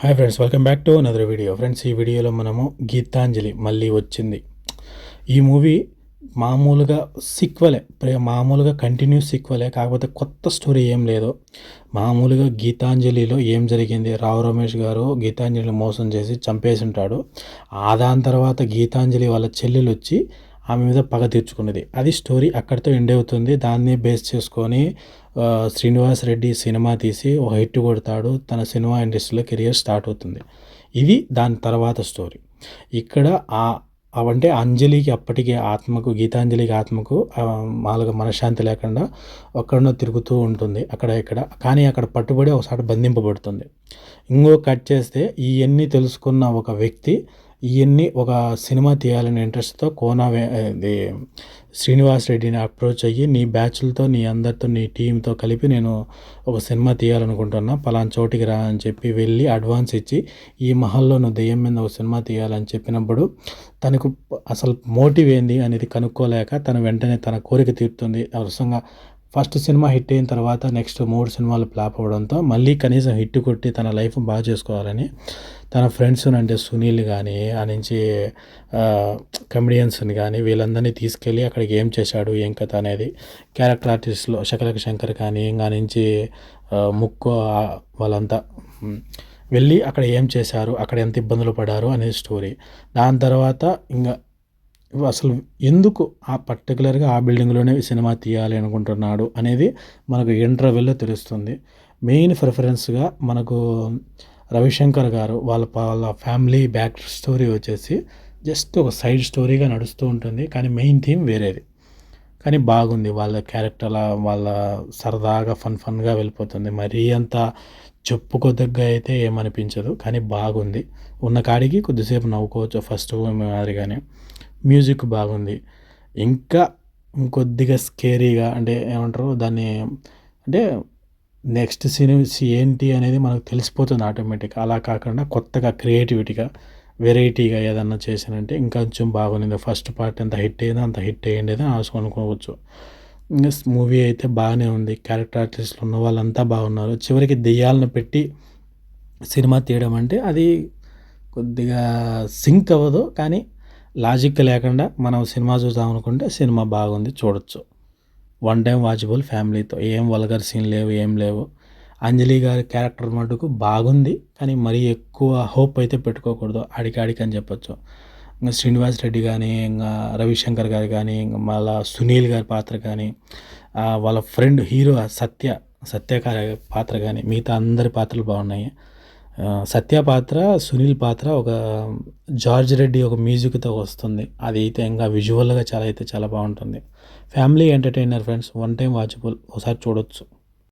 Hi friends, welcome back to another video. Friends, ఈ వీడియోలో మనము గీతాంజలి మళ్ళీ వచ్చింది. ఈ మూవీ మామూలుగా మామూలుగా కంటిన్యూస్ సీక్వెలే, కాకపోతే కొత్త స్టోరీ ఏం లేదు. మామూలుగా గీతాంజలిలో ఏం జరిగింది, రావు రమేష్ గారు గీతాంజలిని మోసం చేసి చంపేసి ఉంటాడు. దాని తర్వాత గీతాంజలి వాళ్ళ చెల్లెలు వచ్చి ఆమె మీద పగ తీర్చుకున్నది. అది స్టోరీ అక్కడితో ఎండ్ అవుతుంది. దాన్ని బేస్ చేసుకొని శ్రీనివాస్ రెడ్డి సినిమా తీసి ఒక హిట్ కొడతాడు. తన సినిమా ఇండస్ట్రీలో కెరియర్ స్టార్ట్ అవుతుంది. ఇది దాని తర్వాత స్టోరీ. ఇక్కడ అవంటే అంజలికి అప్పటికే ఆత్మకు, గీతాంజలికి ఆత్మకు మామూలుగా మనశ్శాంతి లేకుండా ఒక్కడనో తిరుగుతూ ఉంటుంది అక్కడ ఇక్కడ. కానీ అక్కడ పట్టుబడి ఒకసారి బంధింపబడుతుంది. ఇంకో కట్ చేస్తే ఇవన్నీ తెలుసుకున్న ఒక వ్యక్తి ఇవన్నీ ఒక సినిమా తీయాలనే ఇంట్రెస్ట్తో శ్రీనివాస్ రెడ్డిని అప్రోచ్ అయ్యి, నీ బ్యాచ్లతో, నీ అందరితో, నీ టీంతో కలిపి నేను ఒక సినిమా తీయాలనుకుంటున్నా, పలానా చోటికి రా అని చెప్పి వెళ్ళి అడ్వాన్స్ ఇచ్చి, ఈ మహల్లో నువ్వు దెయ్యం మీద ఒక సినిమా తీయాలని చెప్పినప్పుడు తనకు అసలు మోటివ్ ఏంది అనేది కనుక్కోలేక తను వెంటనే తన కోరిక తీరుతుంది. అవసరంగా ఫస్ట్ సినిమా హిట్ అయిన తర్వాత నెక్స్ట్ 3 సినిమాలు ఫ్లాప్ అవ్వడంతో మళ్ళీ కనీసం హిట్ కొట్టి తన లైఫ్ బాగా చేసుకోవాలని తన ఫ్రెండ్స్ అంటే సునీల్ కానీ, ఆ నుంచి కమెడియన్స్ని కానీ వీళ్ళందరినీ తీసుకెళ్ళి అక్కడికి ఏం చేశాడు, ఏం కథ అనేది క్యారెక్టర్ ఆర్టిస్ట్లో శకలక శంకర్ కానీ, ఇంకా నుంచి ముక్కు వాళ్ళంతా వెళ్ళి అక్కడ ఏం చేశారు, అక్కడ ఎంత ఇబ్బందులు పడారు అనేది స్టోరీ. దాని తర్వాత ఇంకా అసలు ఎందుకు పర్టికులర్గా ఆ బిల్డింగ్లోనే సినిమా తీయాలి అనుకుంటున్నాడు అనేది మనకు ఇంటర్వెల్లో తెలుస్తుంది. మెయిన్ ప్రిఫరెన్స్గా మనకు రవిశంకర్ గారు వాళ్ళ ఫ్యామిలీ బ్యాక్ స్టోరీ వచ్చేసి జస్ట్ ఒక సైడ్ స్టోరీగా నడుస్తూ ఉంటుంది, కానీ మెయిన్ థీమ్ వేరేది. కానీ బాగుంది. వాళ్ళ క్యారెక్టర్ వాళ్ళ సరదాగా ఫన్గా వెళ్ళిపోతుంది. మరీ అంత చెప్పుకోదగ్గ అయితే ఏమనిపించదు, కానీ బాగుంది. ఉన్న కాడికి కొద్దిసేపు నవ్వుకోవచ్చు ఫస్ట్ మాదిరిగానే. మ్యూజిక్ బాగుంది. ఇంకా ఇంకొద్దిగా స్కేరీగా అంటే ఏమంటారు దాన్ని, అంటే నెక్స్ట్ సీన్స్ ఏంటి అనేది మనకు తెలిసిపోతుంది ఆటోమేటిక్గా. అలా కాకుండా కొత్తగా క్రియేటివిటీగా వెరైటీగా ఏదన్నా చేశానంటే ఇంకొంచెం బాగుంది. ఫస్ట్ పార్ట్ ఎంత హిట్ అయిందో అంత హిట్ అయ్యిండేది అనుకోవచ్చు. ఇంకా మూవీ అయితే బాగానే ఉంది. క్యారెక్టర్ ఆర్టిస్టులు ఉన్న వాళ్ళంతా బాగున్నారు. చివరికి దెయ్యాలను పెట్టి సినిమా తీయడం అంటే అది కొద్దిగా సింక్ అవ్వదు, కానీ లాజిక్ లేకుండా మనం సినిమా చూద్దాం అనుకుంటే సినిమా బాగుంది, చూడొచ్చు. వన్ టైం వాచబుల్ ఫ్యామిలీతో. ఏం వల్గర్ సీన్ లేవు, ఏం లేవు. అంజలి గారి క్యారెక్టర్ మటుకు బాగుంది, కానీ మరీ ఎక్కువ హోప్ అయితే పెట్టుకోకూడదు. ఆడికి అని చెప్పొచ్చు. ఇంకా శ్రీనివాస్ రెడ్డి కానీ, ఇంకా రవిశంకర్ గారు కానీ, ఇంకా మళ్ళా సునీల్ గారి పాత్ర కానీ, వాళ్ళ ఫ్రెండ్ హీరో సత్య పాత్ర కానీ, మిగతా అందరి పాత్రలు బాగున్నాయి. సత్య పాత్ర, సునీల్ పాత్ర ఒక జార్జ్ రెడ్డి ఒక మ్యూజిక్తో వస్తుంది. అది అయితే ఇంకా విజువల్గా చాలా బాగుంటుంది. Family entertainer friends, one time watchable, ఒకసారి చూడొచ్చు.